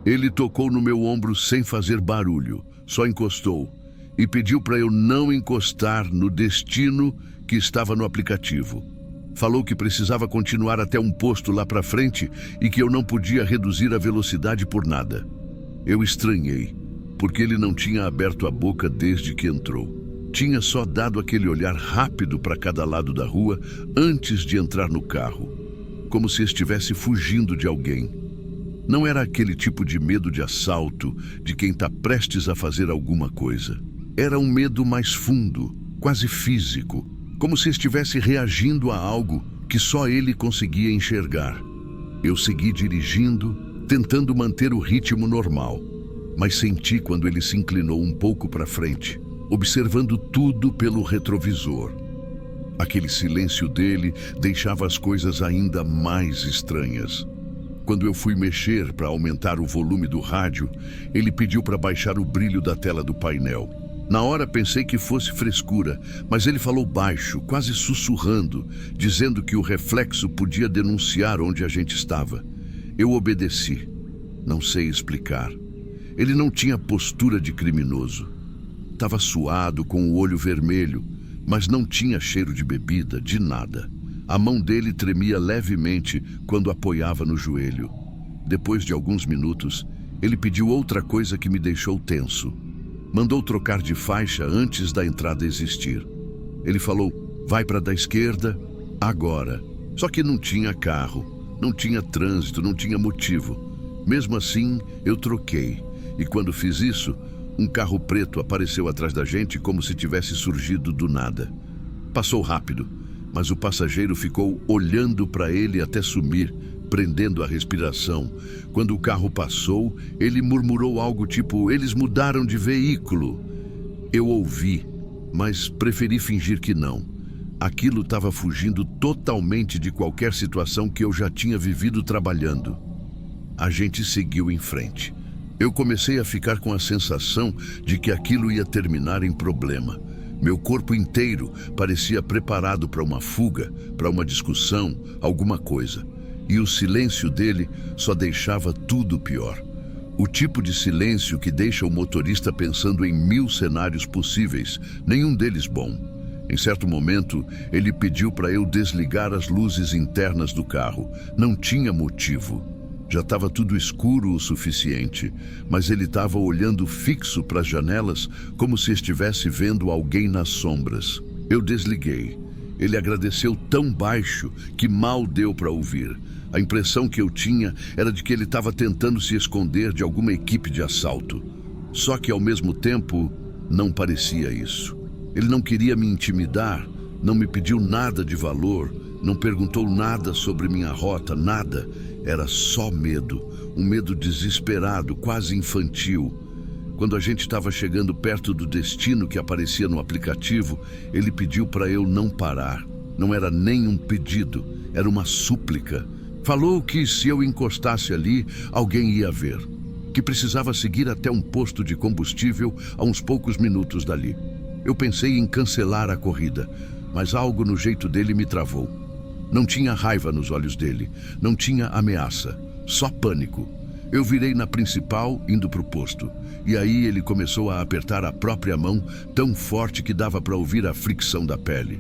Ele tocou no meu ombro sem fazer barulho, só encostou e pediu para eu não encostar no destino que estava no aplicativo. Falou que precisava continuar até um posto lá para frente e que eu não podia reduzir a velocidade por nada. Eu estranhei, porque ele não tinha aberto a boca desde que entrou. Tinha só dado aquele olhar rápido para cada lado da rua antes de entrar no carro, como se estivesse fugindo de alguém. Não era aquele tipo de medo de assalto, de quem está prestes a fazer alguma coisa. Era um medo mais fundo, quase físico, como se estivesse reagindo a algo que só ele conseguia enxergar. Eu segui dirigindo, tentando manter o ritmo normal, mas senti quando ele se inclinou um pouco para frente, observando tudo pelo retrovisor. Aquele silêncio dele deixava as coisas ainda mais estranhas. Quando eu fui mexer para aumentar o volume do rádio, ele pediu para baixar o brilho da tela do painel. Na hora pensei que fosse frescura, mas ele falou baixo, quase sussurrando, dizendo que o reflexo podia denunciar onde a gente estava. Eu obedeci. Não sei explicar. Ele não tinha postura de criminoso. Estava suado, com o olho vermelho, mas não tinha cheiro de bebida, de nada. A mão dele tremia levemente quando apoiava no joelho. Depois de alguns minutos, ele pediu outra coisa que me deixou tenso. Mandou trocar de faixa antes da entrada existir. Ele falou, vai para da esquerda, agora. Só que não tinha carro, não tinha trânsito, não tinha motivo. Mesmo assim, eu troquei. E quando fiz isso, um carro preto apareceu atrás da gente como se tivesse surgido do nada. Passou rápido, mas o passageiro ficou olhando para ele até sumir, prendendo a respiração. Quando o carro passou, ele murmurou algo tipo, eles mudaram de veículo. Eu ouvi, mas preferi fingir que não. Aquilo estava fugindo totalmente de qualquer situação que eu já tinha vivido trabalhando. A gente seguiu em frente. Eu comecei a ficar com a sensação de que aquilo ia terminar em problema. Meu corpo inteiro parecia preparado para uma fuga, para uma discussão, alguma coisa. E o silêncio dele só deixava tudo pior. O tipo de silêncio que deixa o motorista pensando em 1000 cenários possíveis, nenhum deles bom. Em certo momento, ele pediu para eu desligar as luzes internas do carro. Não tinha motivo. Já estava tudo escuro o suficiente, mas ele estava olhando fixo para as janelas como se estivesse vendo alguém nas sombras. Eu desliguei. Ele agradeceu tão baixo que mal deu para ouvir. A impressão que eu tinha era de que ele estava tentando se esconder de alguma equipe de assalto. Só que, ao mesmo tempo, não parecia isso. Ele não queria me intimidar, não me pediu nada de valor, não perguntou nada sobre minha rota, nada. Era só medo, um medo desesperado, quase infantil. Quando a gente estava chegando perto do destino que aparecia no aplicativo, ele pediu para eu não parar. Não era nem um pedido, era uma súplica. Falou que se eu encostasse ali, alguém ia ver. Que precisava seguir até um posto de combustível a uns poucos minutos dali. Eu pensei em cancelar a corrida, mas algo no jeito dele me travou. Não tinha raiva nos olhos dele, não tinha ameaça, só pânico. Eu virei na principal, indo para o posto. E aí ele começou a apertar a própria mão, tão forte que dava para ouvir a fricção da pele.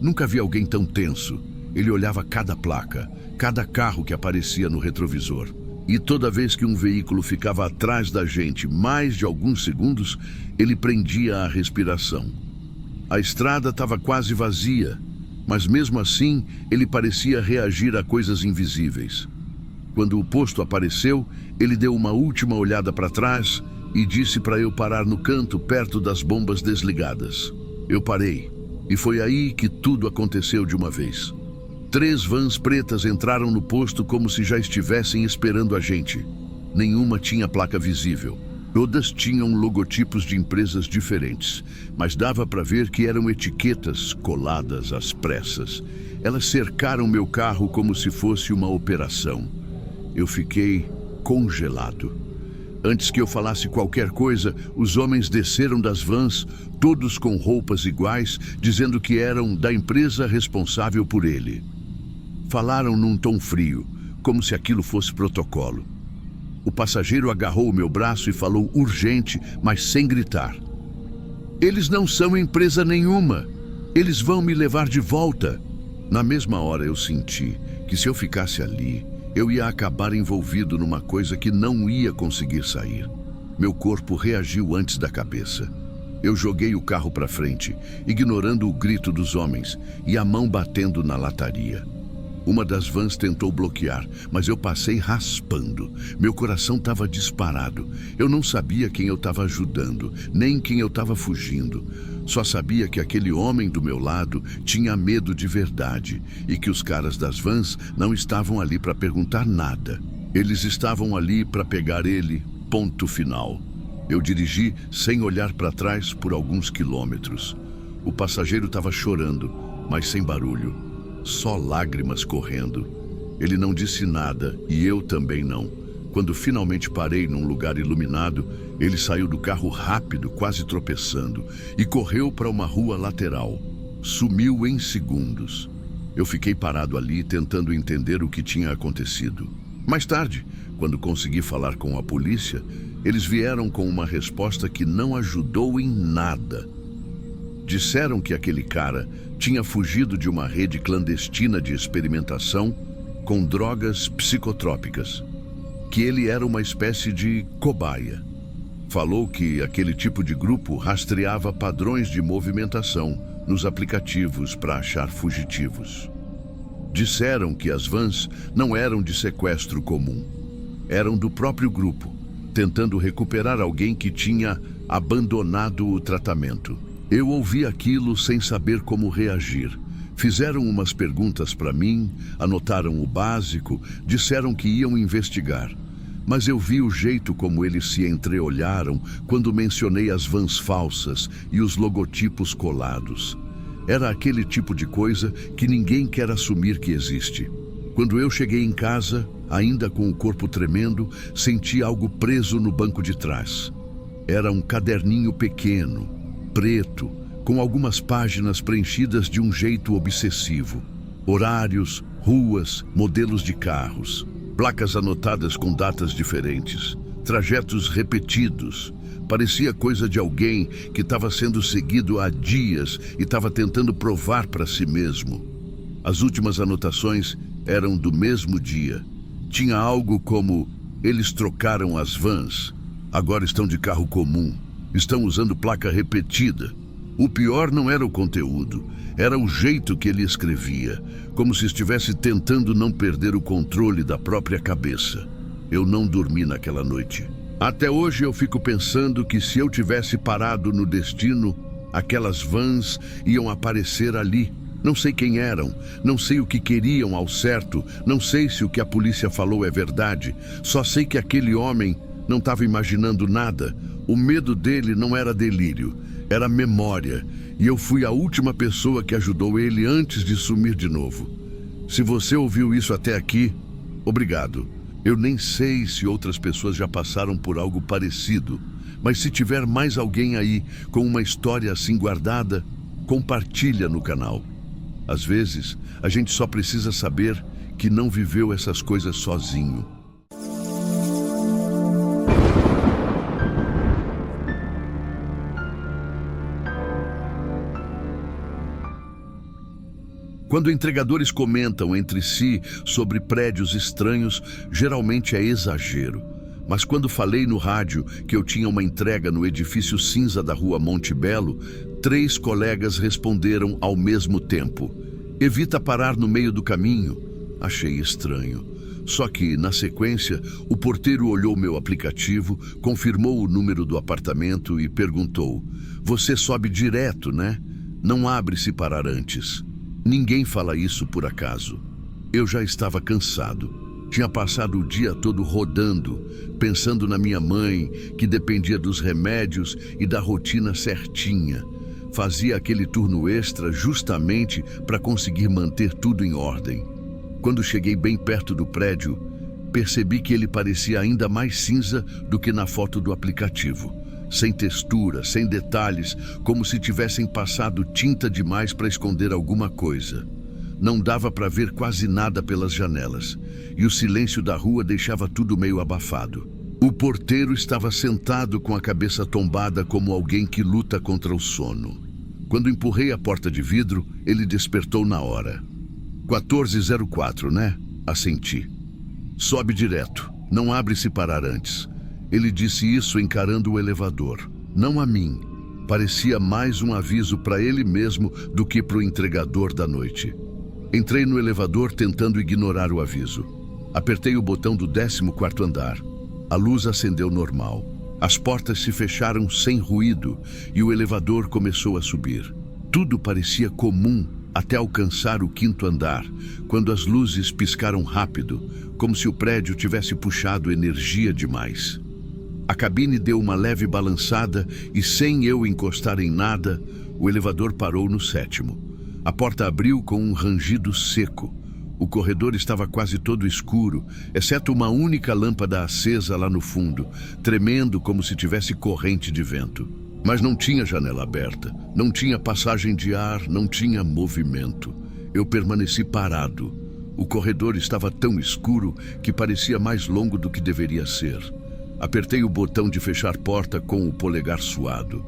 Nunca vi alguém tão tenso. Ele olhava cada placa, cada carro que aparecia no retrovisor. E toda vez que um veículo ficava atrás da gente mais de alguns segundos, ele prendia a respiração. A estrada estava quase vazia, mas mesmo assim ele parecia reagir a coisas invisíveis. Quando o posto apareceu, ele deu uma última olhada para trás e disse para eu parar no canto perto das bombas desligadas. Eu parei, e foi aí que tudo aconteceu de uma vez. 3 vans pretas entraram no posto como se já estivessem esperando a gente. Nenhuma tinha placa visível. Todas tinham logotipos de empresas diferentes, mas dava para ver que eram etiquetas coladas às pressas. Elas cercaram meu carro como se fosse uma operação. Eu fiquei congelado. Antes que eu falasse qualquer coisa, os homens desceram das vans, todos com roupas iguais, dizendo que eram da empresa responsável por ele. Falaram num tom frio, como se aquilo fosse protocolo. O passageiro agarrou o meu braço e falou urgente, mas sem gritar. Eles não são empresa nenhuma. Eles vão me levar de volta. Na mesma hora eu senti que se eu ficasse ali, eu ia acabar envolvido numa coisa que não ia conseguir sair. Meu corpo reagiu antes da cabeça. Eu joguei o carro para frente, ignorando o grito dos homens e a mão batendo na lataria. Uma das vans tentou bloquear, mas eu passei raspando. Meu coração estava disparado. Eu não sabia quem eu estava ajudando, nem quem eu estava fugindo. Só sabia que aquele homem do meu lado tinha medo de verdade e que os caras das vans não estavam ali para perguntar nada. Eles estavam ali para pegar ele, ponto final. Eu dirigi sem olhar para trás por alguns quilômetros. O passageiro estava chorando, mas sem barulho. Só lágrimas correndo. Ele não disse nada e eu também não. Quando finalmente parei num lugar iluminado, ele saiu do carro rápido, quase tropeçando, e correu para uma rua lateral. Sumiu em segundos. Eu fiquei parado ali tentando entender o que tinha acontecido. Mais tarde, quando consegui falar com a polícia, eles vieram com uma resposta que não ajudou em nada. Disseram que aquele cara tinha fugido de uma rede clandestina de experimentação com drogas psicotrópicas, que ele era uma espécie de cobaia. Falou que aquele tipo de grupo rastreava padrões de movimentação nos aplicativos para achar fugitivos. Disseram que as vans não eram de sequestro comum, eram do próprio grupo, tentando recuperar alguém que tinha abandonado o tratamento. Eu ouvi aquilo sem saber como reagir. Fizeram umas perguntas para mim, anotaram o básico, disseram que iam investigar. Mas eu vi o jeito como eles se entreolharam quando mencionei as vans falsas e os logotipos colados. Era aquele tipo de coisa que ninguém quer assumir que existe. Quando eu cheguei em casa, ainda com o corpo tremendo, senti algo preso no banco de trás. Era um caderninho pequeno, preto, com algumas páginas preenchidas de um jeito obsessivo. Horários, ruas, modelos de carros, placas anotadas com datas diferentes, trajetos repetidos. Parecia coisa de alguém que estava sendo seguido há dias e estava tentando provar para si mesmo. As últimas anotações eram do mesmo dia. Tinha algo como: eles trocaram as vans, agora estão de carro comum. Estão usando placa repetida. O pior não era o conteúdo, era o jeito que ele escrevia, como se estivesse tentando não perder o controle da própria cabeça. Eu não dormi naquela noite. Até hoje eu fico pensando que se eu tivesse parado no destino, aquelas vans iam aparecer ali. Não sei quem eram, não sei o que queriam ao certo, não sei se o que a polícia falou é verdade, só sei que aquele homem não estava imaginando nada. O medo dele não era delírio, era memória, e eu fui a última pessoa que ajudou ele antes de sumir de novo. Se você ouviu isso até aqui, obrigado. Eu nem sei se outras pessoas já passaram por algo parecido, mas se tiver mais alguém aí com uma história assim guardada, compartilha no canal. Às vezes, a gente só precisa saber que não viveu essas coisas sozinho. Quando entregadores comentam entre si sobre prédios estranhos, geralmente é exagero. Mas quando falei no rádio que eu tinha uma entrega no edifício cinza da rua Monte Belo, 3 colegas responderam ao mesmo tempo: evita parar no meio do caminho. Achei estranho. Só que, na sequência, o porteiro olhou meu aplicativo, confirmou o número do apartamento e perguntou: você sobe direto, né? Não abre se parar antes. Ninguém fala isso por acaso. Eu já estava cansado. Tinha passado o dia todo rodando, pensando na minha mãe, que dependia dos remédios e da rotina certinha. Fazia aquele turno extra justamente para conseguir manter tudo em ordem. Quando cheguei bem perto do prédio, percebi que ele parecia ainda mais cinza do que na foto do aplicativo. Sem textura, sem detalhes, como se tivessem passado tinta demais para esconder alguma coisa. Não dava para ver quase nada pelas janelas, e o silêncio da rua deixava tudo meio abafado. O porteiro estava sentado com a cabeça tombada como alguém que luta contra o sono. Quando empurrei a porta de vidro, ele despertou na hora. 1404, né? Assenti. Sobe direto. Não abre se parar antes. Ele disse isso encarando o elevador. Não a mim. Parecia mais um aviso para ele mesmo do que para o entregador da noite. Entrei no elevador tentando ignorar o aviso. Apertei o botão do 14º andar. A luz acendeu normal. As portas se fecharam sem ruído e o elevador começou a subir. Tudo parecia comum até alcançar o 5º andar, quando as luzes piscaram rápido, como se o prédio tivesse puxado energia demais. A cabine deu uma leve balançada e, sem eu encostar em nada, o elevador parou no 7º. A porta abriu com um rangido seco. O corredor estava quase todo escuro, exceto uma única lâmpada acesa lá no fundo, tremendo como se tivesse corrente de vento. Mas não tinha janela aberta, não tinha passagem de ar, não tinha movimento. Eu permaneci parado. O corredor estava tão escuro que parecia mais longo do que deveria ser. Apertei o botão de fechar porta com o polegar suado.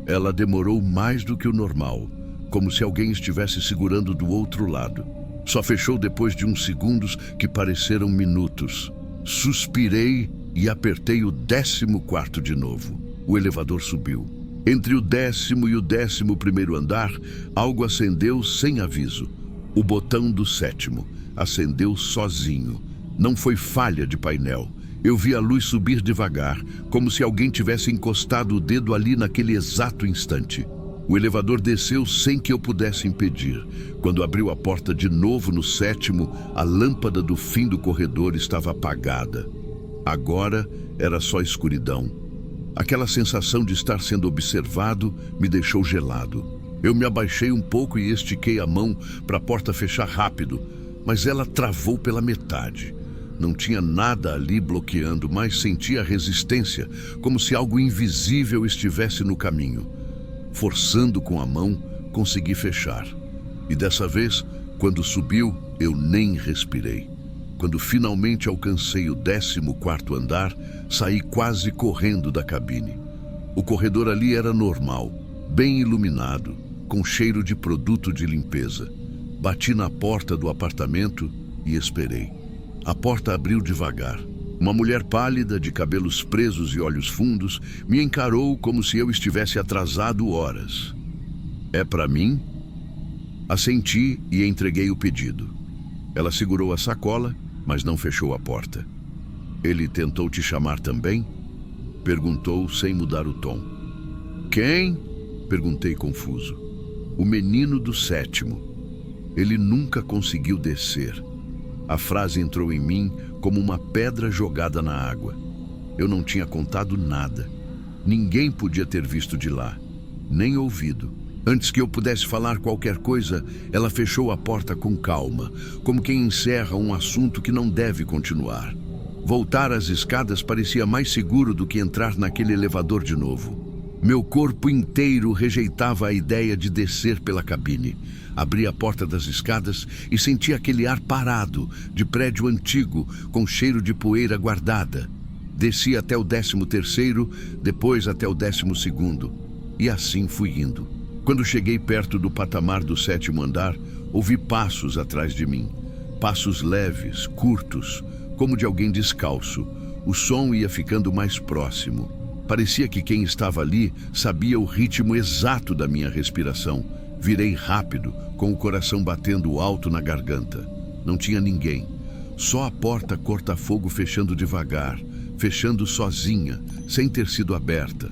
Ela demorou mais do que o normal, como se alguém estivesse segurando do outro lado. Só fechou depois de uns segundos que pareceram minutos. Suspirei e apertei o 14º de novo. O elevador subiu. Entre o 10º e o 11º andar, algo acendeu sem aviso. O botão do 7º acendeu sozinho. Não foi falha de painel. Eu vi a luz subir devagar, como se alguém tivesse encostado o dedo ali naquele exato instante. O elevador desceu sem que eu pudesse impedir. Quando abriu a porta de novo no 7º, a lâmpada do fim do corredor estava apagada. Agora era só escuridão. Aquela sensação de estar sendo observado me deixou gelado. Eu me abaixei um pouco e estiquei a mão para a porta fechar rápido, mas ela travou pela metade. Não tinha nada ali bloqueando, mas sentia resistência, como se algo invisível estivesse no caminho. Forçando com a mão, consegui fechar. E dessa vez, quando subiu, eu nem respirei. Quando finalmente alcancei o 14º andar, saí quase correndo da cabine. O corredor ali era normal, bem iluminado, com cheiro de produto de limpeza. Bati na porta do apartamento e esperei. A porta abriu devagar. Uma mulher pálida, de cabelos presos e olhos fundos, me encarou como se eu estivesse atrasado horas. É para mim? Assenti e entreguei o pedido. Ela segurou a sacola, mas não fechou a porta. Ele tentou te chamar também? Perguntou sem mudar o tom. Quem? Perguntei confuso. O menino do 7º. Ele nunca conseguiu descer. A frase entrou em mim como uma pedra jogada na água. Eu não tinha contado nada. Ninguém podia ter visto de lá, nem ouvido. Antes que eu pudesse falar qualquer coisa, ela fechou a porta com calma, como quem encerra um assunto que não deve continuar. Voltar às escadas parecia mais seguro do que entrar naquele elevador de novo. Meu corpo inteiro rejeitava a ideia de descer pela cabine. Abri a porta das escadas e senti aquele ar parado, de prédio antigo, com cheiro de poeira guardada. Desci até o 13º, depois até o 12º, e assim fui indo. Quando cheguei perto do patamar do 7º andar, ouvi passos atrás de mim. Passos leves, curtos, como de alguém descalço. O som ia ficando mais próximo. Parecia que quem estava ali sabia o ritmo exato da minha respiração. Virei rápido, com o coração batendo alto na garganta. Não tinha ninguém. Só a porta corta-fogo fechando devagar, fechando sozinha, sem ter sido aberta.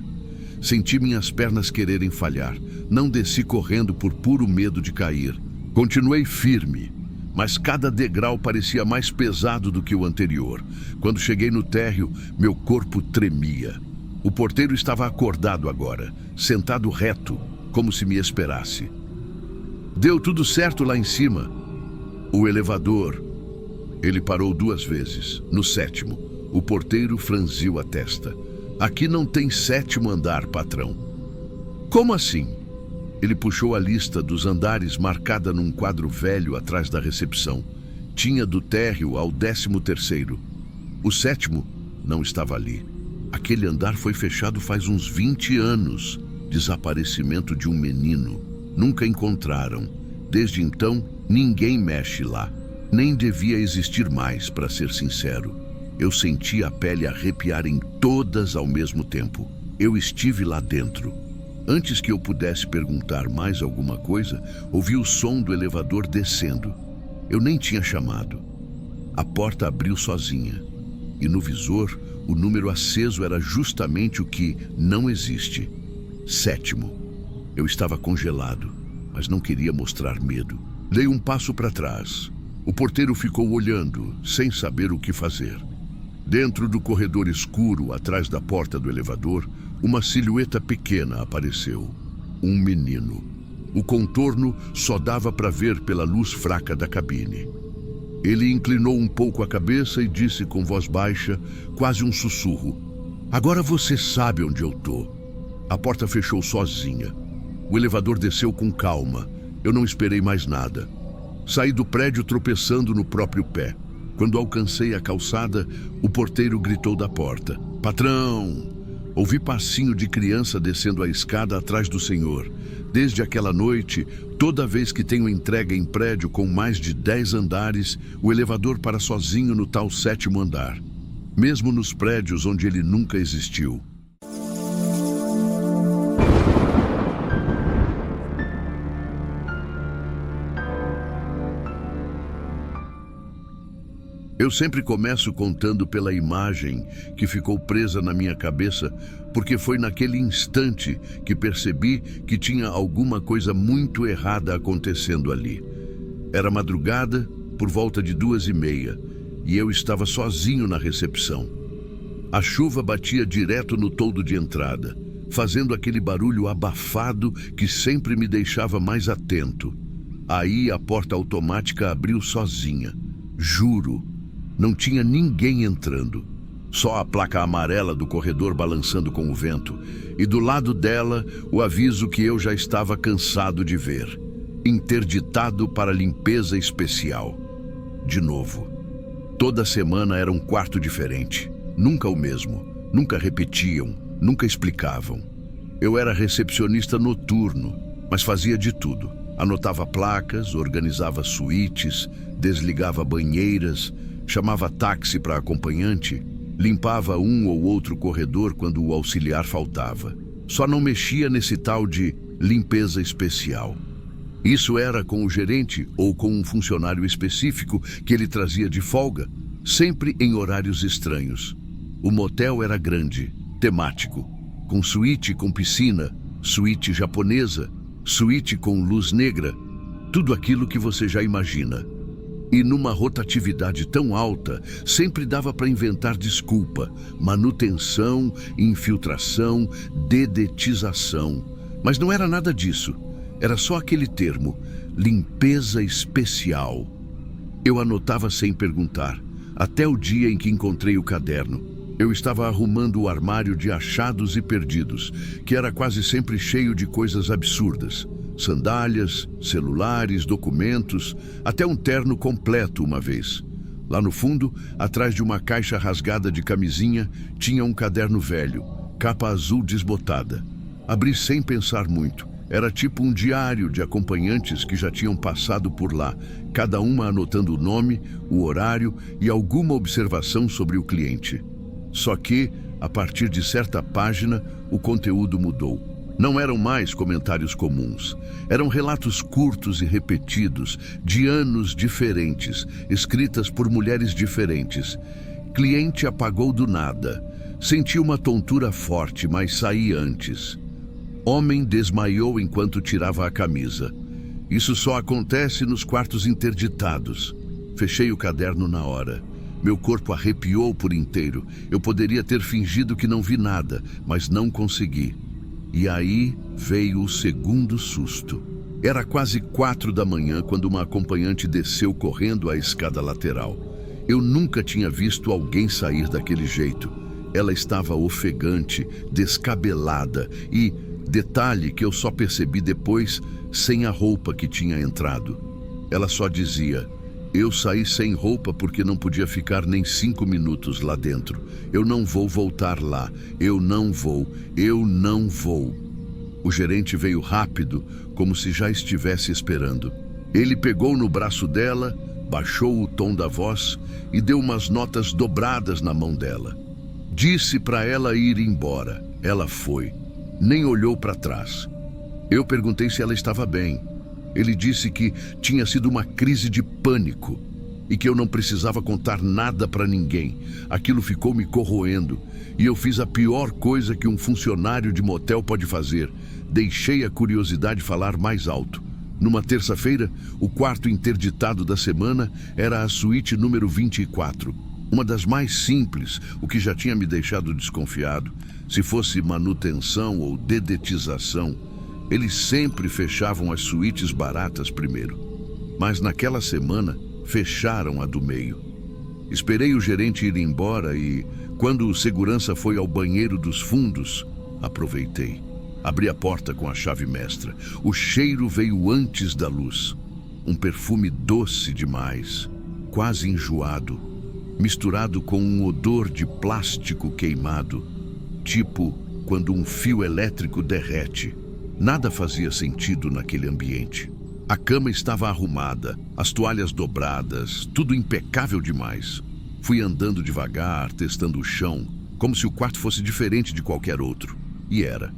Senti minhas pernas quererem falhar. Não desci correndo por puro medo de cair. Continuei firme, mas cada degrau parecia mais pesado do que o anterior. Quando cheguei no térreo, meu corpo tremia. O porteiro estava acordado agora, sentado reto, como se me esperasse. Deu tudo certo lá em cima. O elevador. Ele parou 2 vezes. No 7º, o porteiro franziu a testa. Aqui não tem 7º andar, patrão. Como assim? Ele puxou a lista dos andares marcada num quadro velho atrás da recepção. Tinha do térreo ao 13º. O 7º não estava ali. Aquele andar foi fechado faz uns 20 anos. Desaparecimento de um menino. Nunca encontraram. Desde então, ninguém mexe lá. Nem devia existir mais, para ser sincero. Eu senti a pele arrepiar em todas ao mesmo tempo. Eu estive lá dentro. Antes que eu pudesse perguntar mais alguma coisa, ouvi o som do elevador descendo. Eu nem tinha chamado. A porta abriu sozinha. E no visor, o número aceso era justamente o que não existe. 7º. Eu estava congelado, mas não queria mostrar medo. Dei um passo para trás. O porteiro ficou olhando, sem saber o que fazer. Dentro do corredor escuro, atrás da porta do elevador, uma silhueta pequena apareceu. Um menino. O contorno só dava para ver pela luz fraca da cabine. Ele inclinou um pouco a cabeça e disse com voz baixa, quase um sussurro: "Agora você sabe onde eu tô." A porta fechou sozinha. O elevador desceu com calma. Eu não esperei mais nada. Saí do prédio tropeçando no próprio pé. Quando alcancei a calçada, o porteiro gritou da porta: "Patrão!" Ouvi passinho de criança descendo a escada atrás do senhor. Desde aquela noite, toda vez que tenho entrega em prédio com mais de 10 andares, o elevador para sozinho no tal 7º andar. Mesmo nos prédios onde ele nunca existiu. Eu sempre começo contando pela imagem que ficou presa na minha cabeça, porque foi naquele instante que percebi que tinha alguma coisa muito errada acontecendo ali. Era madrugada, por volta de 2h30, e eu estava sozinho na recepção. A chuva batia direto no toldo de entrada, fazendo aquele barulho abafado que sempre me deixava mais atento. Aí a porta automática abriu sozinha. Juro. Não tinha ninguém entrando, só a placa amarela do corredor balançando com o vento, e do lado dela o aviso que eu já estava cansado de ver: interditado para limpeza especial. De novo. Toda semana era um quarto diferente, nunca o mesmo, nunca repetiam, nunca explicavam. Eu era recepcionista noturno, mas fazia de tudo. Anotava placas, organizava suítes, desligava banheiras, chamava táxi para acompanhante, limpava um ou outro corredor quando o auxiliar faltava. Só não mexia nesse tal de limpeza especial. Isso era com o gerente ou com um funcionário específico que ele trazia de folga, sempre em horários estranhos. O motel era grande, temático, com suíte com piscina, suíte japonesa, suíte com luz negra, tudo aquilo que você já imagina. E numa rotatividade tão alta, sempre dava para inventar desculpa: manutenção, infiltração, dedetização. Mas não era nada disso. Era só aquele termo: limpeza especial. Eu anotava sem perguntar, até o dia em que encontrei o caderno. Eu estava arrumando o armário de achados e perdidos, que era quase sempre cheio de coisas absurdas. Sandálias, celulares, documentos, até um terno completo uma vez. Lá no fundo, atrás de uma caixa rasgada de camisinha, tinha um caderno velho, capa azul desbotada. Abri sem pensar muito. Era tipo um diário de acompanhantes que já tinham passado por lá, cada uma anotando o nome, o horário e alguma observação sobre o cliente. Só que, a partir de certa página, o conteúdo mudou. Não eram mais comentários comuns. Eram relatos curtos e repetidos, de anos diferentes, escritas por mulheres diferentes. Cliente apagou do nada. Senti uma tontura forte, mas saí antes. Homem desmaiou enquanto tirava a camisa. Isso só acontece nos quartos interditados. Fechei o caderno na hora. Meu corpo arrepiou por inteiro. Eu poderia ter fingido que não vi nada, mas não consegui. E aí veio o segundo susto. Era quase 4h quando uma acompanhante desceu correndo a escada lateral. Eu nunca tinha visto alguém sair daquele jeito. Ela estava ofegante, descabelada e, detalhe que eu só percebi depois, sem a roupa que tinha entrado. Ela só dizia: Eu saí sem roupa porque não podia ficar nem 5 minutos lá dentro. Eu não vou voltar lá. Eu não vou. Eu não vou. O gerente veio rápido, como se já estivesse esperando. Ele pegou no braço dela, baixou o tom da voz e deu umas notas dobradas na mão dela. Disse para ela ir embora. Ela foi. Nem olhou para trás. Eu perguntei se ela estava bem. Ele disse que tinha sido uma crise de pânico e que eu não precisava contar nada para ninguém. Aquilo ficou me corroendo e eu fiz a pior coisa que um funcionário de motel pode fazer. Deixei a curiosidade falar mais alto. Numa terça-feira, o quarto interditado da semana era a suíte número 24. Uma das mais simples, o que já tinha me deixado desconfiado. Se fosse manutenção ou dedetização, eles sempre fechavam as suítes baratas primeiro. Mas naquela semana, fecharam a do meio. Esperei o gerente ir embora e, quando o segurança foi ao banheiro dos fundos, aproveitei. Abri a porta com a chave mestra. O cheiro veio antes da luz. Um perfume doce demais, quase enjoado, misturado com um odor de plástico queimado, tipo quando um fio elétrico derrete. Nada fazia sentido naquele ambiente. A cama estava arrumada, as toalhas dobradas, tudo impecável demais. Fui andando devagar, testando o chão, como se o quarto fosse diferente de qualquer outro. E era.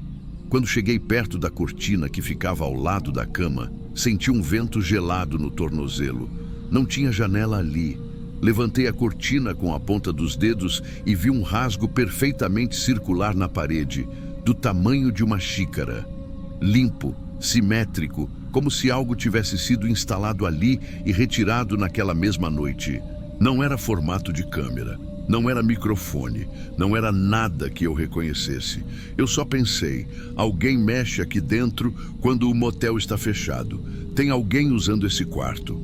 Quando cheguei perto da cortina que ficava ao lado da cama, senti um vento gelado no tornozelo. Não tinha janela ali. Levantei a cortina com a ponta dos dedos e vi um rasgo perfeitamente circular na parede, do tamanho de uma xícara. Limpo, simétrico, como se algo tivesse sido instalado ali e retirado naquela mesma noite. Não era formato de câmera, não era microfone, não era nada que eu reconhecesse. Eu só pensei, alguém mexe aqui dentro quando o motel está fechado. Tem alguém usando esse quarto.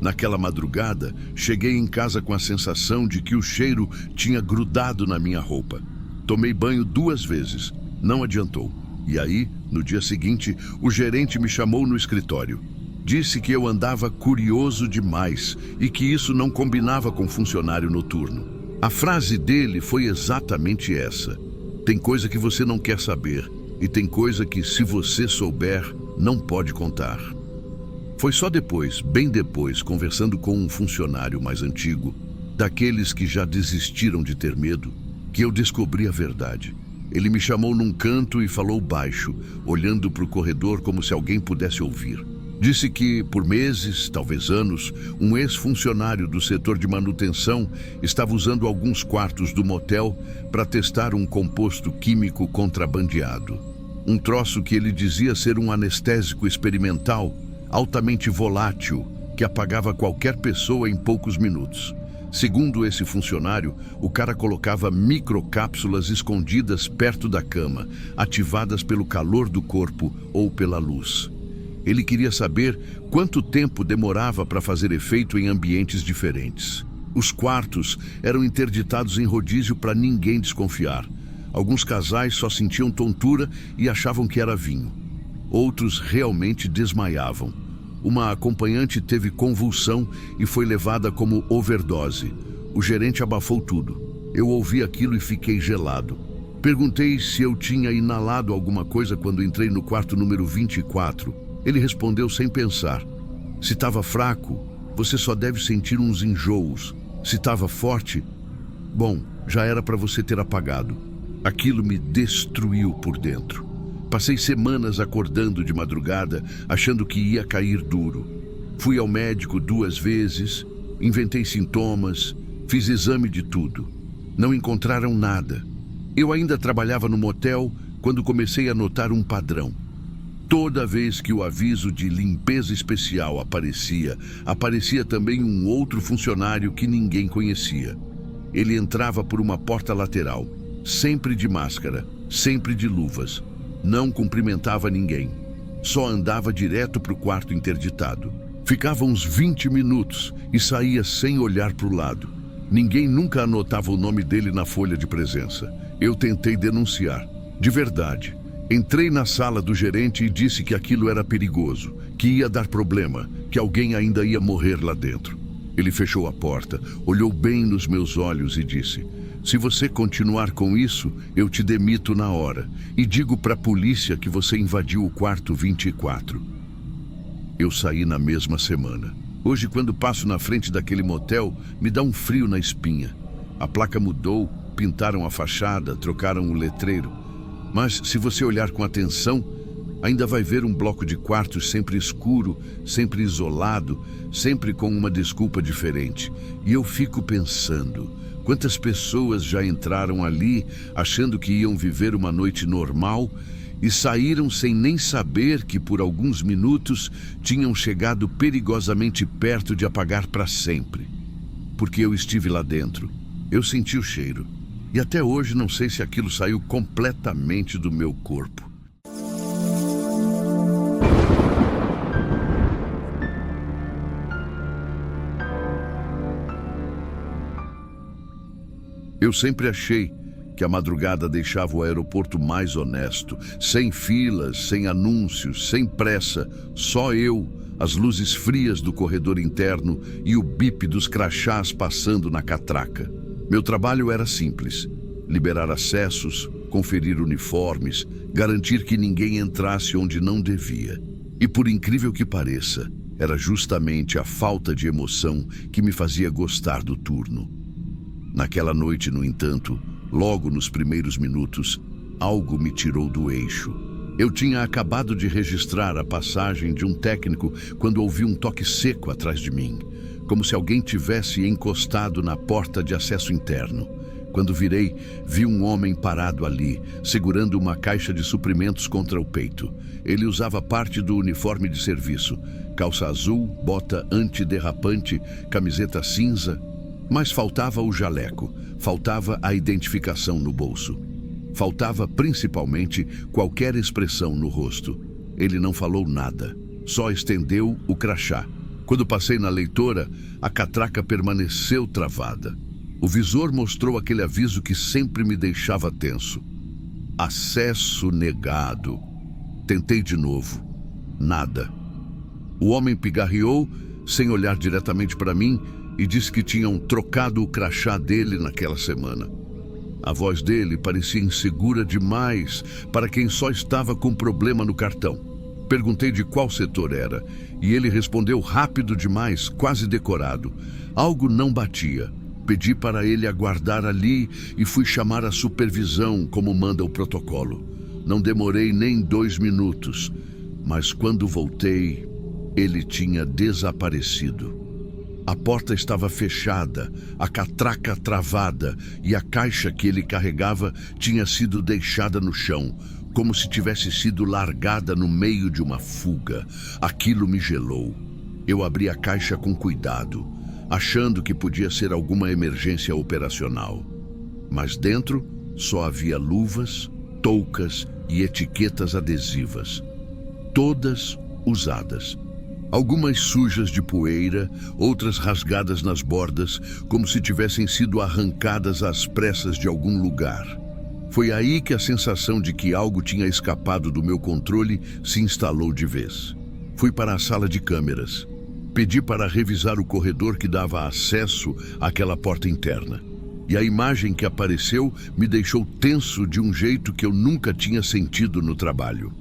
Naquela madrugada, cheguei em casa com a sensação de que o cheiro tinha grudado na minha roupa. Tomei banho 2 vezes, não adiantou. E aí, no dia seguinte, o gerente me chamou no escritório. Disse que eu andava curioso demais e que isso não combinava com funcionário noturno. A frase dele foi exatamente essa: tem coisa que você não quer saber e tem coisa que, se você souber, não pode contar. Foi só depois, bem depois, conversando com um funcionário mais antigo, daqueles que já desistiram de ter medo, que eu descobri a verdade. Ele me chamou num canto e falou baixo, olhando para o corredor como se alguém pudesse ouvir. Disse que, por meses, talvez anos, um ex-funcionário do setor de manutenção estava usando alguns quartos do motel para testar um composto químico contrabandeado. Um troço que ele dizia ser um anestésico experimental, altamente volátil, que apagava qualquer pessoa em poucos minutos. Segundo esse funcionário, o cara colocava microcápsulas escondidas perto da cama, ativadas pelo calor do corpo ou pela luz. Ele queria saber quanto tempo demorava para fazer efeito em ambientes diferentes. Os quartos eram interditados em rodízio para ninguém desconfiar. Alguns casais só sentiam tontura e achavam que era vinho. Outros realmente desmaiavam. Uma acompanhante teve convulsão e foi levada como overdose. O gerente abafou tudo. Eu ouvi aquilo e fiquei gelado. Perguntei se eu tinha inalado alguma coisa quando entrei no quarto número 24. Ele respondeu sem pensar. Se estava fraco, você só deve sentir uns enjoos. Se estava forte, bom, já era para você ter apagado. Aquilo me destruiu por dentro. Passei semanas acordando de madrugada, achando que ia cair duro. Fui ao médico 2 vezes, inventei sintomas, fiz exame de tudo. Não encontraram nada. Eu ainda trabalhava no motel quando comecei a notar um padrão. Toda vez que o aviso de limpeza especial aparecia também um outro funcionário que ninguém conhecia. Ele entrava por uma porta lateral, sempre de máscara, sempre de luvas. Não cumprimentava ninguém. Só andava direto para o quarto interditado. Ficava uns 20 minutos e saía sem olhar para o lado. Ninguém nunca anotava o nome dele na folha de presença. Eu tentei denunciar. De verdade. Entrei na sala do gerente e disse que aquilo era perigoso, que ia dar problema, que alguém ainda ia morrer lá dentro. Ele fechou a porta, olhou bem nos meus olhos e disse: "Se você continuar com isso, eu te demito na hora e digo para a polícia que você invadiu o quarto 24. Eu saí na mesma semana. Hoje, quando passo na frente daquele motel, me dá um frio na espinha. A placa mudou, pintaram a fachada, trocaram o letreiro. Mas se você olhar com atenção, ainda vai ver um bloco de quartos sempre escuro, sempre isolado, sempre com uma desculpa diferente. E eu fico pensando, quantas pessoas já entraram ali achando que iam viver uma noite normal e saíram sem nem saber que por alguns minutos tinham chegado perigosamente perto de apagar para sempre. Porque eu estive lá dentro, eu senti o cheiro. E até hoje não sei se aquilo saiu completamente do meu corpo. Eu sempre achei que a madrugada deixava o aeroporto mais honesto, sem filas, sem anúncios, sem pressa, só eu, as luzes frias do corredor interno e o bip dos crachás passando na catraca. Meu trabalho era simples: liberar acessos, conferir uniformes, garantir que ninguém entrasse onde não devia. E por incrível que pareça, era justamente a falta de emoção que me fazia gostar do turno. Naquela noite, no entanto, logo nos primeiros minutos, algo me tirou do eixo. Eu tinha acabado de registrar a passagem de um técnico quando ouvi um toque seco atrás de mim, como se alguém tivesse encostado na porta de acesso interno. Quando virei, vi um homem parado ali, segurando uma caixa de suprimentos contra o peito. Ele usava parte do uniforme de serviço: calça azul, bota antiderrapante, camiseta cinza. Mas faltava o jaleco, faltava a identificação no bolso. Faltava, principalmente, qualquer expressão no rosto. Ele não falou nada, só estendeu o crachá. Quando passei na leitora, a catraca permaneceu travada. O visor mostrou aquele aviso que sempre me deixava tenso: acesso negado. Tentei de novo. Nada. O homem pigarreou, sem olhar diretamente para mim, e disse que tinham trocado o crachá dele naquela semana. A voz dele parecia insegura demais para quem só estava com problema no cartão. Perguntei de qual setor era, e ele respondeu rápido demais, quase decorado. Algo não batia. Pedi para ele aguardar ali e fui chamar a supervisão, como manda o protocolo. Não demorei nem 2 minutos, mas quando voltei, ele tinha desaparecido. A porta estava fechada, a catraca travada e a caixa que ele carregava tinha sido deixada no chão, como se tivesse sido largada no meio de uma fuga. Aquilo me gelou. Eu abri a caixa com cuidado, achando que podia ser alguma emergência operacional. Mas dentro só havia luvas, toucas e etiquetas adesivas, todas usadas. Algumas sujas de poeira, outras rasgadas nas bordas, como se tivessem sido arrancadas às pressas de algum lugar. Foi aí que a sensação de que algo tinha escapado do meu controle se instalou de vez. Fui para a sala de câmeras. Pedi para revisar o corredor que dava acesso àquela porta interna. E a imagem que apareceu me deixou tenso de um jeito que eu nunca tinha sentido no trabalho.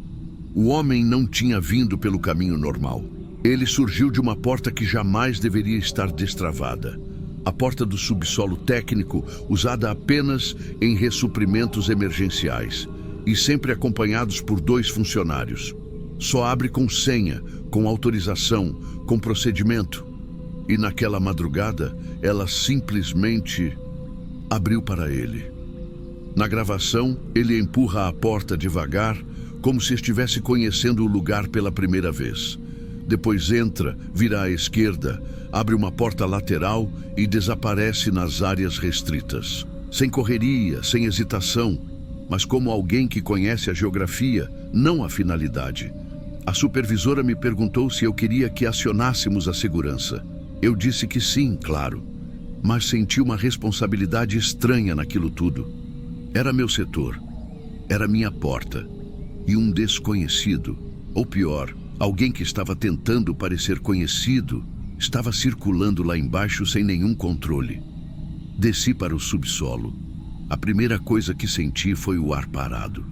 O homem não tinha vindo pelo caminho normal. Ele surgiu de uma porta que jamais deveria estar destravada. A porta do subsolo técnico, usada apenas em ressuprimentos emergenciais, e sempre acompanhados por 2 funcionários. Só abre com senha, com autorização, com procedimento. E naquela madrugada, ela simplesmente abriu para ele. Na gravação, ele empurra a porta devagar, como se estivesse conhecendo o lugar pela primeira vez. Depois entra, vira à esquerda, abre uma porta lateral e desaparece nas áreas restritas. Sem correria, sem hesitação, mas como alguém que conhece a geografia, não a finalidade. A supervisora me perguntou se eu queria que acionássemos a segurança. Eu disse que sim, claro, mas senti uma responsabilidade estranha naquilo tudo. Era meu setor, era minha porta, e um desconhecido, ou pior, alguém que estava tentando parecer conhecido, Estava circulando lá embaixo sem nenhum controle. Desci para o subsolo. A primeira coisa que senti foi o ar parado.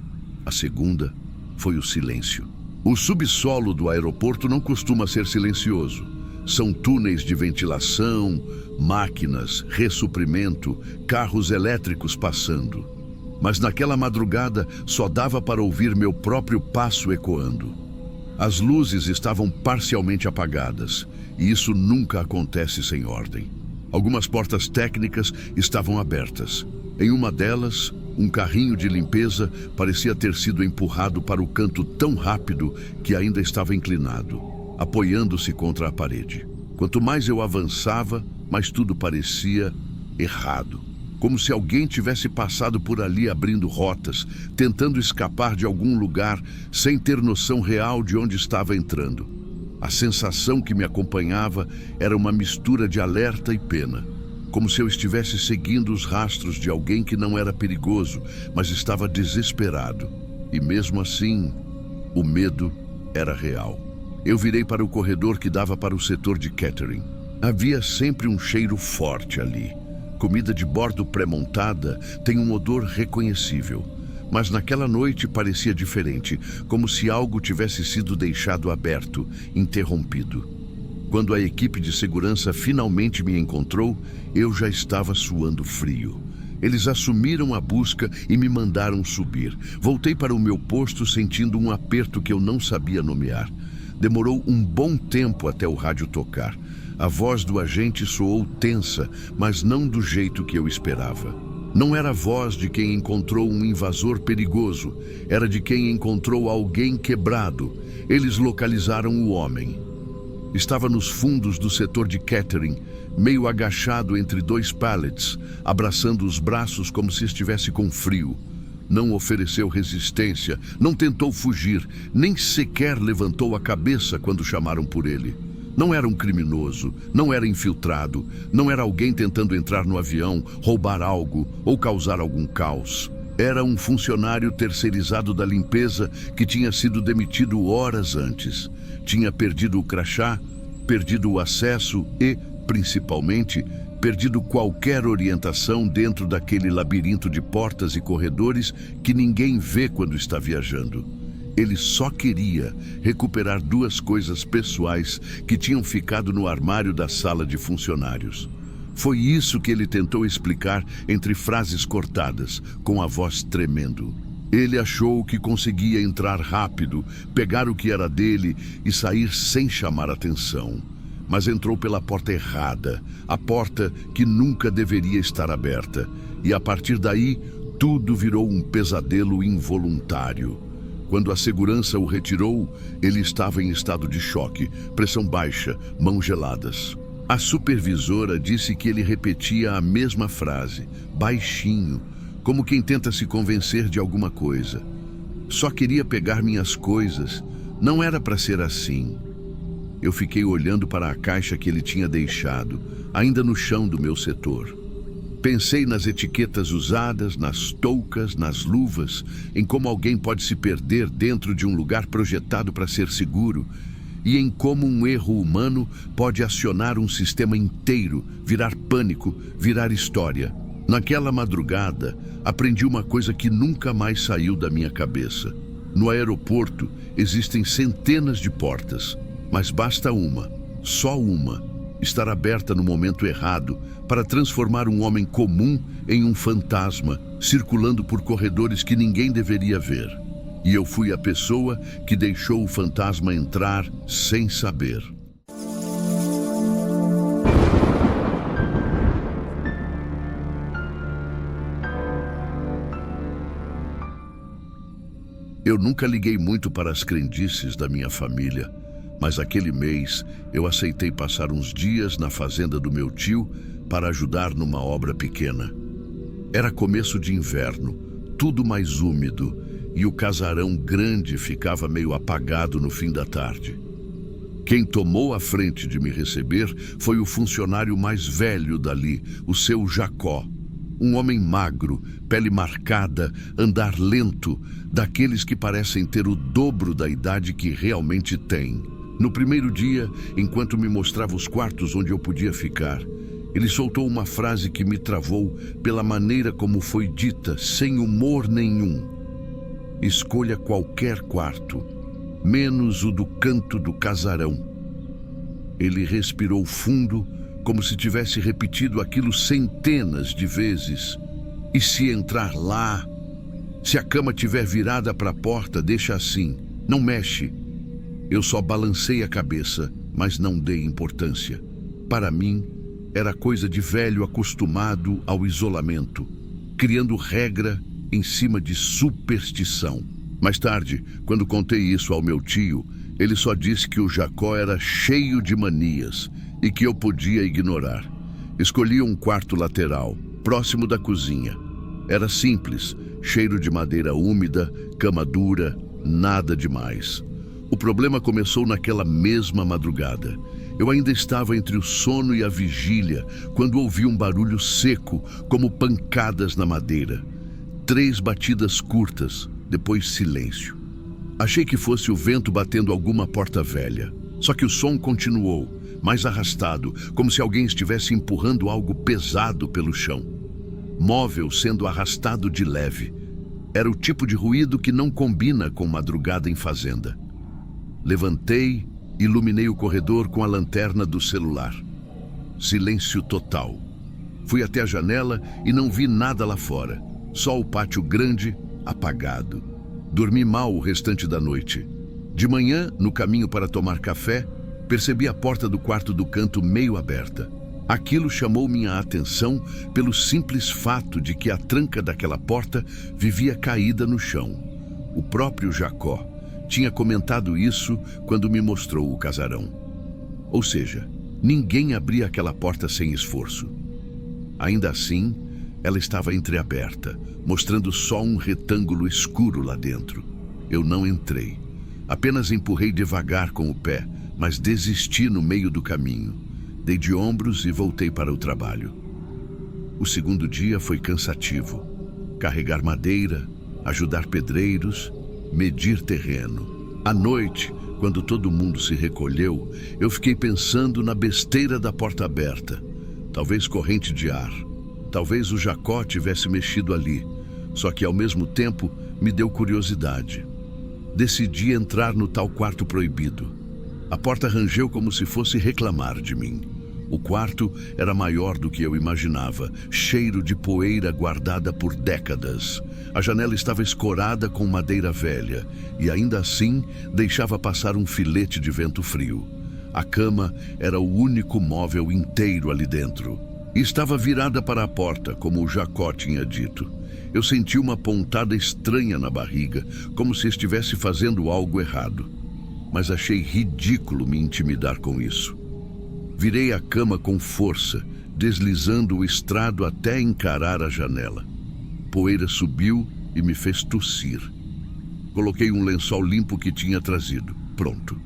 A segunda foi o silêncio. O subsolo do aeroporto não costuma ser silencioso. São túneis de ventilação, máquinas, ressuprimento, carros elétricos passando. Mas naquela madrugada só dava para ouvir meu próprio passo ecoando. As luzes estavam parcialmente apagadas, e isso nunca acontece sem ordem. Algumas portas técnicas estavam abertas. Em uma delas, um carrinho de limpeza parecia ter sido empurrado para o canto tão rápido que ainda estava inclinado, apoiando-se contra a parede. Quanto mais eu avançava, mais tudo parecia errado. Como se alguém tivesse passado por ali abrindo rotas, tentando escapar de algum lugar sem ter noção real de onde estava entrando. A sensação que me acompanhava era uma mistura de alerta e pena, como se eu estivesse seguindo os rastros de alguém que não era perigoso, mas estava desesperado. E mesmo assim, o medo era real. Eu virei para o corredor que dava para o setor de catering. Havia sempre um cheiro forte ali. Comida de bordo pré-montada tem um odor reconhecível, mas naquela noite parecia diferente, como se algo tivesse sido deixado aberto, interrompido. Quando a equipe de segurança finalmente me encontrou, eu já estava suando frio. Eles assumiram a busca e me mandaram subir. Voltei para o meu posto sentindo um aperto que eu não sabia nomear. Demorou um bom tempo até o rádio tocar. A voz do agente soou tensa, mas não do jeito que eu esperava. Não era a voz de quem encontrou um invasor perigoso, era de quem encontrou alguém quebrado. Eles localizaram o homem. Estava nos fundos do setor de catering, meio agachado entre dois pallets, abraçando os braços como se estivesse com frio. Não ofereceu resistência, não tentou fugir, nem sequer levantou a cabeça quando chamaram por ele. Não era um criminoso, não era infiltrado, não era alguém tentando entrar no avião, roubar algo ou causar algum caos. Era um funcionário terceirizado da limpeza que tinha sido demitido horas antes. Tinha perdido o crachá, perdido o acesso e, principalmente, perdido qualquer orientação dentro daquele labirinto de portas e corredores que ninguém vê quando está viajando. Ele só queria recuperar duas coisas pessoais que tinham ficado no armário da sala de funcionários. Foi isso que ele tentou explicar entre frases cortadas, com a voz tremendo. Ele achou que conseguia entrar rápido, pegar o que era dele e sair sem chamar atenção. Mas entrou pela porta errada, a porta que nunca deveria estar aberta. E a partir daí, tudo virou um pesadelo involuntário. Quando a segurança o retirou, ele estava em estado de choque, pressão baixa, mãos geladas. A supervisora disse que ele repetia a mesma frase, baixinho, como quem tenta se convencer de alguma coisa. Só queria pegar minhas coisas, não era para ser assim. Eu fiquei olhando para a caixa que ele tinha deixado, ainda no chão do meu setor. Pensei nas etiquetas usadas, nas toucas, nas luvas, em como alguém pode se perder dentro de um lugar projetado para ser seguro, e em como um erro humano pode acionar um sistema inteiro, virar pânico, virar história. Naquela madrugada, aprendi uma coisa que nunca mais saiu da minha cabeça. No aeroporto, existem centenas de portas, mas basta uma, só uma, estar aberta no momento errado para transformar um homem comum em um fantasma, circulando por corredores que ninguém deveria ver. E eu fui a pessoa que deixou o fantasma entrar sem saber. Eu nunca liguei muito para as crendices da minha família, mas aquele mês eu aceitei passar uns dias na fazenda do meu tio para ajudar numa obra pequena. Era começo de inverno, tudo mais úmido, e o casarão grande ficava meio apagado no fim da tarde. Quem tomou a frente de me receber foi o funcionário mais velho dali, o seu Jacó. Um homem magro, pele marcada, andar lento, daqueles que parecem ter o dobro da idade que realmente têm. No primeiro dia, enquanto me mostrava os quartos onde eu podia ficar, ele soltou uma frase que me travou pela maneira como foi dita, sem humor nenhum. Escolha qualquer quarto, menos o do canto do casarão. Ele respirou fundo, como se tivesse repetido aquilo centenas de vezes. E se entrar lá, se a cama tiver virada para a porta, deixa assim, não mexe. Eu só balancei a cabeça, mas não dei importância. Para mim, era coisa de velho acostumado ao isolamento, criando regra em cima de superstição. Mais tarde, quando contei isso ao meu tio, ele só disse que o Jacó era cheio de manias e que eu podia ignorar. Escolhi um quarto lateral, próximo da cozinha. Era simples, cheiro de madeira úmida, cama dura, nada demais. O problema começou naquela mesma madrugada. Eu ainda estava entre o sono e a vigília quando ouvi um barulho seco, como pancadas na madeira. 3 batidas curtas, depois silêncio. Achei que fosse o vento batendo alguma porta velha. Só que o som continuou, mais arrastado, como se alguém estivesse empurrando algo pesado pelo chão. Móvel sendo arrastado de leve. Era o tipo de ruído que não combina com madrugada em fazenda. Levantei, iluminei o corredor com a lanterna do celular. Silêncio total. Fui até a janela e não vi nada lá fora. Só o pátio grande, apagado. Dormi mal o restante da noite. De manhã, no caminho para tomar café, percebi a porta do quarto do canto meio aberta. Aquilo chamou minha atenção pelo simples fato de que a tranca daquela porta vivia caída no chão. O próprio Jacó tinha comentado isso quando me mostrou o casarão. Ou seja, ninguém abria aquela porta sem esforço. Ainda assim, ela estava entreaberta, mostrando só um retângulo escuro lá dentro. Eu não entrei. Apenas empurrei devagar com o pé, mas desisti no meio do caminho. Dei de ombros e voltei para o trabalho. O segundo dia foi cansativo. Carregar madeira, ajudar pedreiros, medir terreno. À noite, quando todo mundo se recolheu, eu fiquei pensando na besteira da porta aberta. Talvez corrente de ar. Talvez o Jacó tivesse mexido ali. Só que ao mesmo tempo me deu curiosidade. Decidi entrar no tal quarto proibido. A porta rangeu como se fosse reclamar de mim. O quarto era maior do que eu imaginava, cheiro de poeira guardada por décadas. A janela estava escorada com madeira velha e ainda assim deixava passar um filete de vento frio. A cama era o único móvel inteiro ali dentro. E estava virada para a porta, como o Jacó tinha dito. Eu senti uma pontada estranha na barriga, como se estivesse fazendo algo errado. Mas achei ridículo me intimidar com isso. Virei a cama com força, deslizando o estrado até encarar a janela. Poeira subiu e me fez tossir. Coloquei um lençol limpo que tinha trazido. Pronto.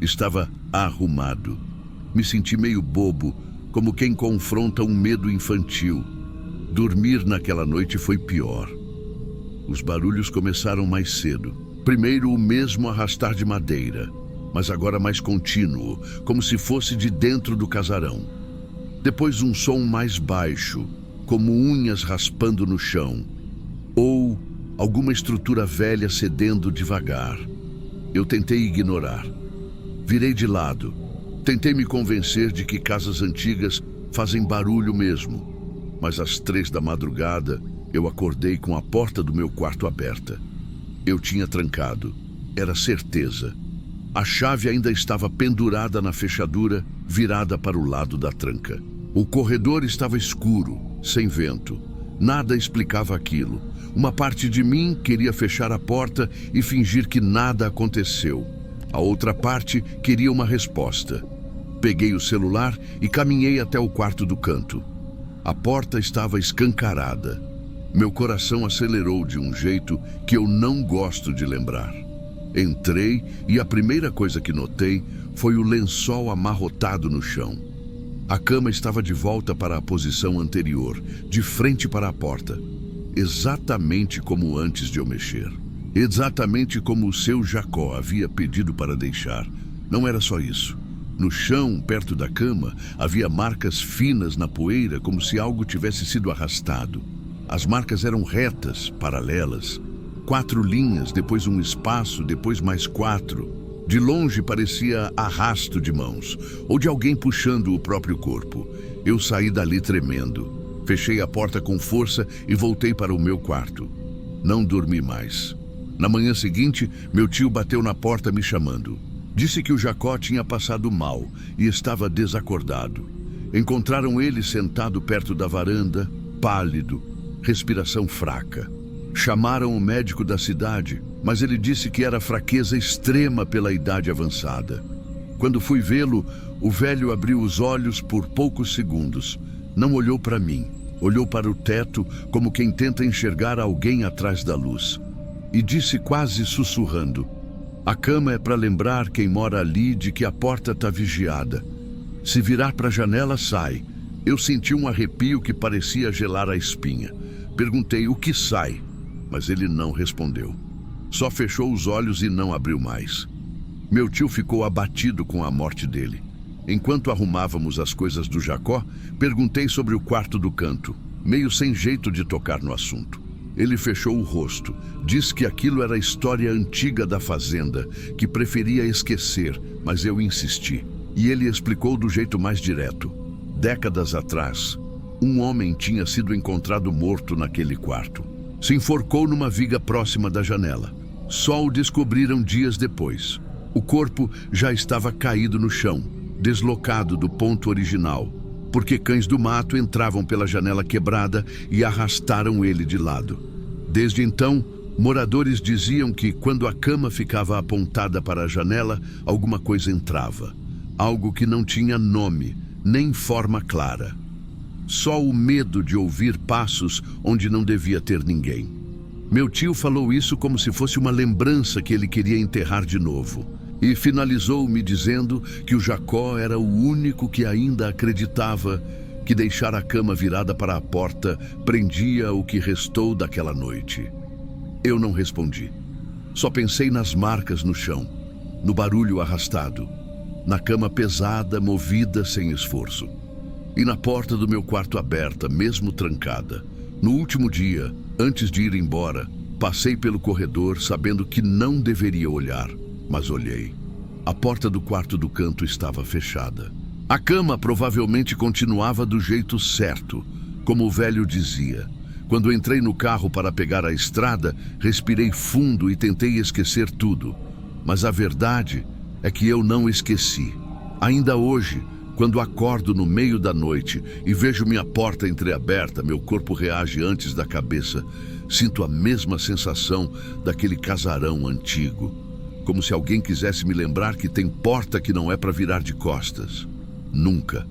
Estava arrumado. Me senti meio bobo, como quem confronta um medo infantil. Dormir naquela noite foi pior. Os barulhos começaram mais cedo. Primeiro o mesmo arrastar de madeira, mas agora mais contínuo, como se fosse de dentro do casarão. Depois um som mais baixo, como unhas raspando no chão, ou alguma estrutura velha cedendo devagar. Eu tentei ignorar. Virei de lado. Tentei me convencer de que casas antigas fazem barulho mesmo. Mas às 3 da madrugada, eu acordei com a porta do meu quarto aberta. Eu tinha trancado. Era certeza. A chave ainda estava pendurada na fechadura, virada para o lado da tranca. O corredor estava escuro, sem vento. Nada explicava aquilo. Uma parte de mim queria fechar a porta e fingir que nada aconteceu. A outra parte queria uma resposta. Peguei o celular e caminhei até o quarto do canto. A porta estava escancarada. Meu coração acelerou de um jeito que eu não gosto de lembrar. Entrei e a primeira coisa que notei foi o lençol amarrotado no chão. A cama estava de volta para a posição anterior, de frente para a porta. Exatamente como antes de eu mexer. Exatamente como o seu Jacó havia pedido para deixar. Não era só isso. No chão, perto da cama, havia marcas finas na poeira, como se algo tivesse sido arrastado. As marcas eram retas, paralelas. 4 linhas, depois um espaço, depois mais 4. De longe parecia arrasto de mãos, ou de alguém puxando o próprio corpo. Eu saí dali tremendo. Fechei a porta com força e voltei para o meu quarto. Não dormi mais. Na manhã seguinte, meu tio bateu na porta me chamando. Disse que o Jacó tinha passado mal e estava desacordado. Encontraram ele sentado perto da varanda, pálido, respiração fraca. Chamaram o médico da cidade, mas ele disse que era fraqueza extrema pela idade avançada. Quando fui vê-lo, o velho abriu os olhos por poucos segundos. Não olhou para mim, olhou para o teto como quem tenta enxergar alguém atrás da luz. E disse quase sussurrando: "A cama é para lembrar quem mora ali de que a porta está vigiada. Se virar para a janela, sai." Eu senti um arrepio que parecia gelar a espinha. Perguntei o que sai, mas ele não respondeu. Só fechou os olhos e não abriu mais. Meu tio ficou abatido com a morte dele. Enquanto arrumávamos as coisas do Jacó, perguntei sobre o quarto do canto, meio sem jeito de tocar no assunto. Ele fechou o rosto, disse que aquilo era história antiga da fazenda, que preferia esquecer, mas eu insisti. E ele explicou do jeito mais direto. Décadas atrás, um homem tinha sido encontrado morto naquele quarto. Se enforcou numa viga próxima da janela. Só o descobriram dias depois. O corpo já estava caído no chão, deslocado do ponto original, porque cães do mato entravam pela janela quebrada e arrastaram ele de lado. Desde então, moradores diziam que quando a cama ficava apontada para a janela, alguma coisa entrava. Algo que não tinha nome, nem forma clara. Só o medo de ouvir passos onde não devia ter ninguém. Meu tio falou isso como se fosse uma lembrança que ele queria enterrar de novo. E finalizou me dizendo que o Jacó era o único que ainda acreditava que deixar a cama virada para a porta prendia o que restou daquela noite. Eu não respondi. Só pensei nas marcas no chão, no barulho arrastado, na cama pesada, movida sem esforço. E na porta do meu quarto aberta, mesmo trancada. No último dia, antes de ir embora, passei pelo corredor sabendo que não deveria olhar, mas olhei. A porta do quarto do canto estava fechada. A cama provavelmente continuava do jeito certo, como o velho dizia. Quando entrei no carro para pegar a estrada, respirei fundo e tentei esquecer tudo. Mas a verdade é que eu não esqueci. Ainda hoje, quando acordo no meio da noite e vejo minha porta entreaberta, meu corpo reage antes da cabeça. Sinto a mesma sensação daquele casarão antigo. Como se alguém quisesse me lembrar que tem porta que não é para virar de costas. Nunca